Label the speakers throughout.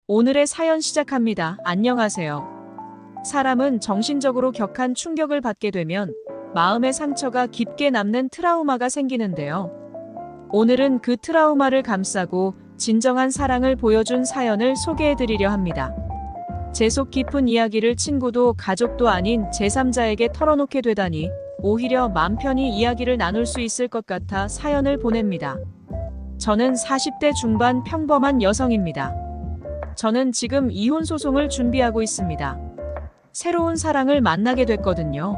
Speaker 1: 오늘의 사연 시작합니다. 안녕하세요. 사람은 정신적으로 격한 충격을 받게 되면 마음의 상처가 깊게 남는 트라우마가 생기는데요. 오늘은 그 트라우마를 감싸고 진정한 사랑을 보여준 사연을 소개해드리려 합니다. 제 속 깊은 이야기를 친구도 가족도 아닌 제3자에게 털어놓게 되다니 오히려 맘 편히 이야기를 나눌 수 있을 것 같아 사연을 보냅니다. 저는 40대 중반 평범한 여성입니다. 저는 지금 이혼 소송을 준비하고 있습니다. 새로운 사랑을 만나게 됐거든요.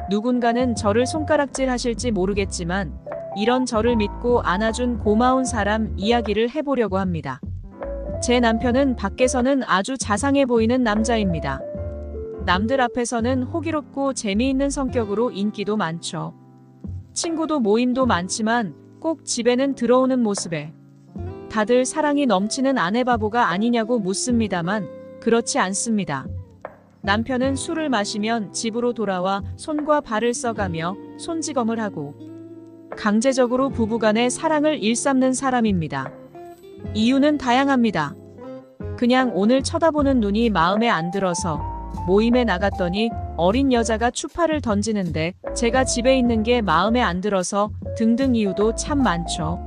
Speaker 1: 누군가는 저를 손가락질 하실지 모르겠지만 이런 저를 믿고 안아준 고마운 사람 이야기를 해보려고 합니다. 제 남편은 밖에서는 아주 자상해 보이는 남자입니다. 남들 앞에서는 호기롭고 재미있는 성격으로 인기도 많죠. 친구도 모임도 많지만 꼭 집에는 들어오는 모습에 다들 사랑이 넘치는 아내 바보가 아니냐고 묻습니다만 그렇지 않습니다. 남편은 술을 마시면 집으로 돌아와 손과 발을 써가며 손찌검을 하고 강제적으로 부부간의 사랑을 일삼는 사람입니다. 이유는 다양합니다. 그냥 오늘 쳐다보는 눈이 마음에 안 들어서 모임에 나갔더니 어린 여자가 추파를 던지는데 제가 집에 있는 게 마음에 안 들어서 등등 이유도 참 많죠.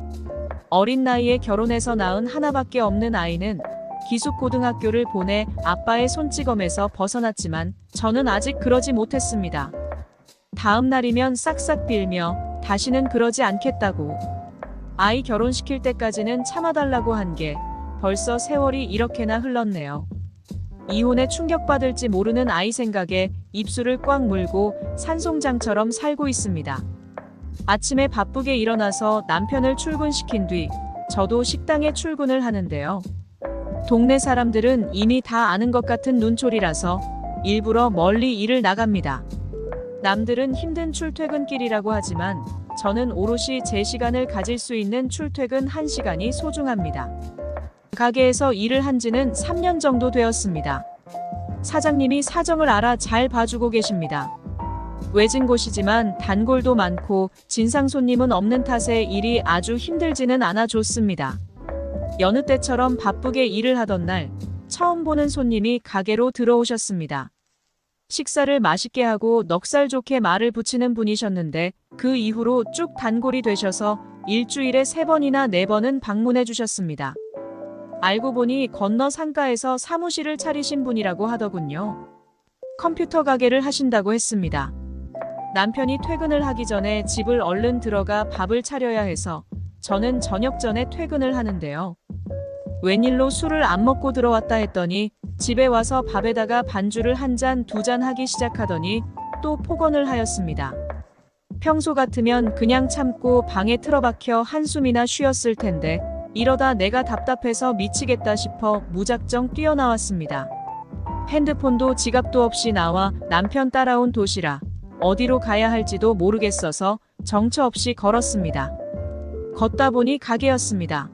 Speaker 1: 어린 나이에 결혼해서 낳은 하나밖에 없는 아이는 기숙고등학교를 보내 아빠의 손찌검에서 벗어났지만 저는 아직 그러지 못했습니다. 다음 날이면 싹싹 빌며 다시는 그러지 않겠다고. 아이 결혼시킬 때까지는 참아달라고 한 게 벌써 세월이 이렇게나 흘렀네요. 이혼에 충격받을지 모르는 아이 생각에 입술을 꽉 물고 산송장처럼 살고 있습니다. 아침에 바쁘게 일어나서 남편을 출근시킨 뒤 저도 식당에 출근을 하는데요. 동네 사람들은 이미 다 아는 것 같은 눈초리라서 일부러 멀리 일을 나갑니다. 남들은 힘든 출퇴근길이라고 하지만 저는 오롯이 제 시간을 가질 수 있는 출퇴근 1시간이 소중합니다. 가게에서 일을 한 지는 3년 정도 되었습니다. 사장님이 사정을 알아 잘 봐주고 계십니다. 외진 곳이지만 단골도 많고 진상 손님은 없는 탓에 일이 아주 힘들지는 않아 좋습니다. 여느 때처럼 바쁘게 일을 하던 날 처음 보는 손님이 가게로 들어오셨습니다. 식사를 맛있게 하고 넉살 좋게 말을 붙이는 분이셨는데 그 이후로 쭉 단골이 되셔서 일주일에 3번이나 4번은 방문해 주셨습니다. 알고 보니 건너 상가에서 사무실을 차리신 분이라고 하더군요. 컴퓨터 가게를 하신다고 했습니다. 남편이 퇴근을 하기 전에 집을 얼른 들어가 밥을 차려야 해서 저는 저녁 전에 퇴근을 하는데요. 웬일로 술을 안 먹고 들어왔다 했더니 집에 와서 밥에다가 반주를 1잔, 2잔 하기 시작하더니 또 폭언을 하였습니다. 평소 같으면 그냥 참고 방에 틀어박혀 한숨이나 쉬었을 텐데 이러다 내가 답답해서 미치겠다 싶어 무작정 뛰어나왔습니다. 핸드폰도 지갑도 없이 나와 남편 따라온 도시락, 어디로 가야 할지도 모르겠어서 정처 없이 걸었습니다. 걷다 보니 가게였습니다.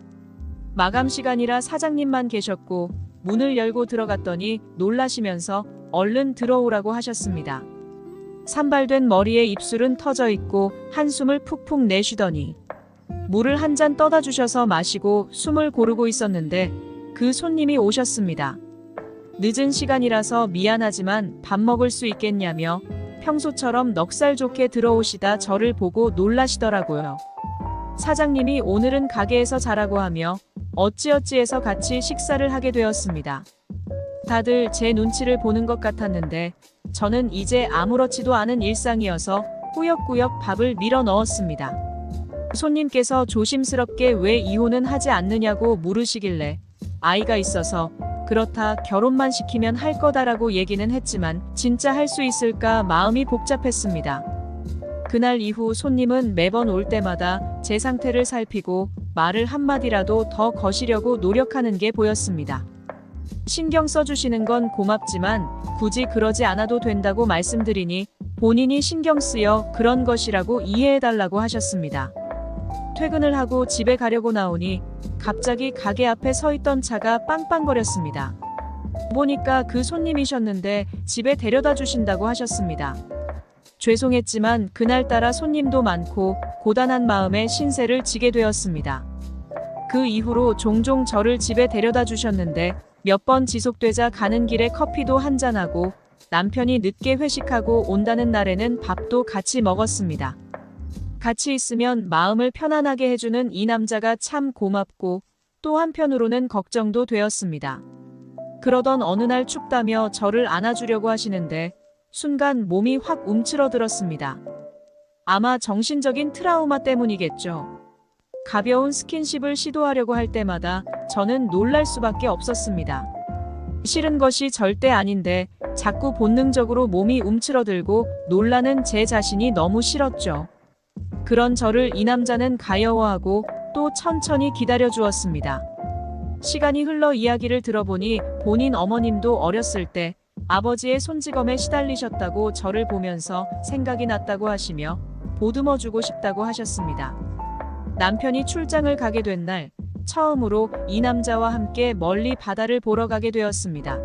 Speaker 1: 마감 시간이라 사장님만 계셨고 문을 열고 들어갔더니 놀라시면서 얼른 들어오라고 하셨습니다. 산발된 머리에 입술은 터져 있고 한숨을 푹푹 내쉬더니 물을 1잔 떠다 주셔서 마시고 숨을 고르고 있었는데 그 손님이 오셨습니다. 늦은 시간이라서 미안하지만 밥 먹을 수 있겠냐며 평소처럼 넉살 좋게 들어오시다 저를 보고 놀라시더라고요. 사장님이 오늘은 가게에서 자라고 하며 어찌어찌해서 같이 식사를 하게 되었습니다. 다들 제 눈치를 보는 것 같았는데 저는 이제 아무렇지도 않은 일상이어서 꾸역꾸역 밥을 밀어 넣었습니다. 손님께서 조심스럽게 왜 이혼은 하지 않느냐고 물으시길래 아이가 있어서 그렇다 결혼만 시키면 할 거다라고 얘기는 했지만 진짜 할 수 있을까 마음이 복잡했습니다. 그날 이후 손님은 매번 올 때마다 제 상태를 살피고 말을 한마디라도 더 거시려고 노력하는 게 보였습니다. 신경 써주시는 건 고맙지만 굳이 그러지 않아도 된다고 말씀드리니 본인이 신경 쓰여 그런 것이라고 이해해달라고 하셨습니다. 퇴근을 하고 집에 가려고 나오니 갑자기 가게 앞에 서 있던 차가 빵빵거렸습니다. 보니까 그 손님이셨는데 집에 데려다 주신다고 하셨습니다. 죄송했지만 그날따라 손님도 많고 고단한 마음에 신세를 지게 되었습니다. 그 이후로 종종 저를 집에 데려다 주셨는데 몇 번 지속되자 가는 길에 커피도 한잔하고 남편이 늦게 회식하고 온다는 날에는 밥도 같이 먹었습니다. 같이 있으면 마음을 편안하게 해주는 이 남자가 참 고맙고 또 한편으로는 걱정도 되었습니다. 그러던 어느 날 춥다며 저를 안아주려고 하시는데 순간 몸이 확 움츠러들었습니다. 아마 정신적인 트라우마 때문이겠죠. 가벼운 스킨십을 시도하려고 할 때마다 저는 놀랄 수밖에 없었습니다. 싫은 것이 절대 아닌데 자꾸 본능적으로 몸이 움츠러들고 놀라는 제 자신이 너무 싫었죠. 그런 저를 이 남자는 가여워하고 또 천천히 기다려주었습니다. 시간이 흘러 이야기를 들어보니 본인 어머님도 어렸을 때 아버지의 손찌검에 시달리셨다고 저를 보면서 생각이 났다고 하시며 보듬어주고 싶다고 하셨습니다. 남편이 출장을 가게 된 날 처음으로 이 남자와 함께 멀리 바다를 보러 가게 되었습니다.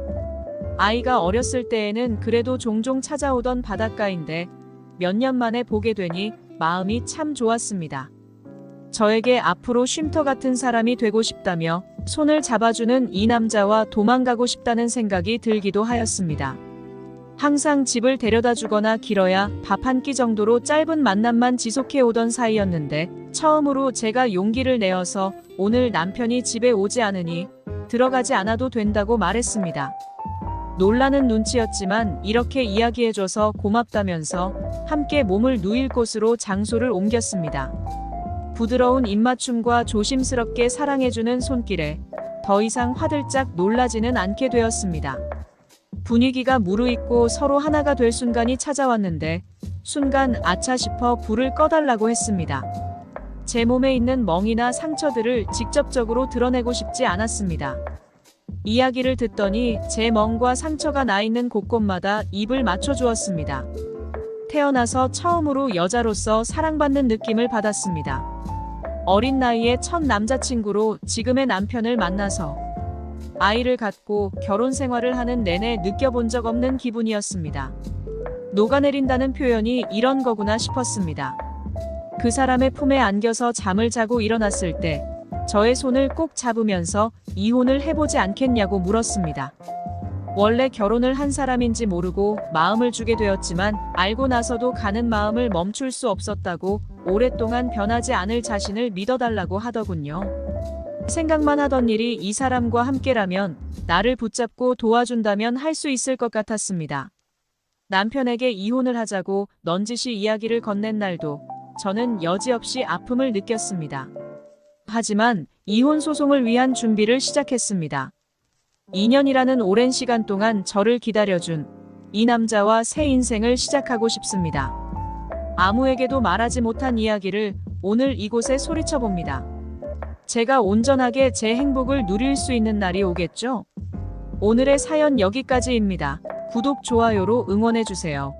Speaker 1: 아이가 어렸을 때에는 그래도 종종 찾아오던 바닷가인데 몇 년 만에 보게 되니 마음이 참 좋았습니다. 저에게 앞으로 쉼터 같은 사람이 되고 싶다며 손을 잡아주는 이 남자와 도망가고 싶다는 생각이 들기도 하였습니다. 항상 집을 데려다 주거나 길어야 밥 한 끼 정도로 짧은 만남만 지속해 오던 사이였는데 처음으로 제가 용기를 내어서 오늘 남편이 집에 오지 않으니 들어가지 않아도 된다고 말했습니다. 놀라는 눈치였지만 이렇게 이야기해줘서 고맙다면서 함께 몸을 누일 곳으로 장소를 옮겼습니다. 부드러운 입맞춤과 조심스럽게 사랑해주는 손길에 더 이상 화들짝 놀라지는 않게 되었습니다. 분위기가 무르익고 서로 하나가 될 순간이 찾아왔는데 순간 아차 싶어 불을 꺼달라고 했습니다. 제 몸에 있는 멍이나 상처들을 직접적으로 드러내고 싶지 않았습니다. 이야기를 듣더니 제 멍과 상처가 나 있는 곳곳마다 입을 맞춰주었습니다. 태어나서 처음으로 여자로서 사랑받는 느낌을 받았습니다. 어린 나이에 첫 남자친구로 지금의 남편을 만나서 아이를 갖고 결혼 생활을 하는 내내 느껴본 적 없는 기분이었습니다. 녹아내린다는 표현이 이런 거구나 싶었습니다. 그 사람의 품에 안겨서 잠을 자고 일어났을 때 저의 손을 꼭 잡으면서 이혼을 해보지 않겠냐고 물었습니다. 원래 결혼을 한 사람인지 모르고 마음을 주게 되었지만 알고 나서도 가는 마음을 멈출 수 없었다고 오랫동안 변하지 않을 자신을 믿어달라고 하더군요. 생각만 하던 일이 이 사람과 함께라면 나를 붙잡고 도와준다면 할 수 있을 것 같았습니다. 남편에게 이혼을 하자고 넌지시 이야기를 건넨 날도 저는 여지없이 아픔을 느꼈습니다. 하지만 이혼 소송을 위한 준비를 시작했습니다. 2년이라는 오랜 시간 동안 저를 기다려준 이 남자와 새 인생을 시작하고 싶습니다. 아무에게도 말하지 못한 이야기를 오늘 이곳에 소리쳐봅니다. 제가 온전하게 제 행복을 누릴 수 있는 날이 오겠죠? 오늘의 사연 여기까지입니다. 구독, 좋아요로 응원해주세요.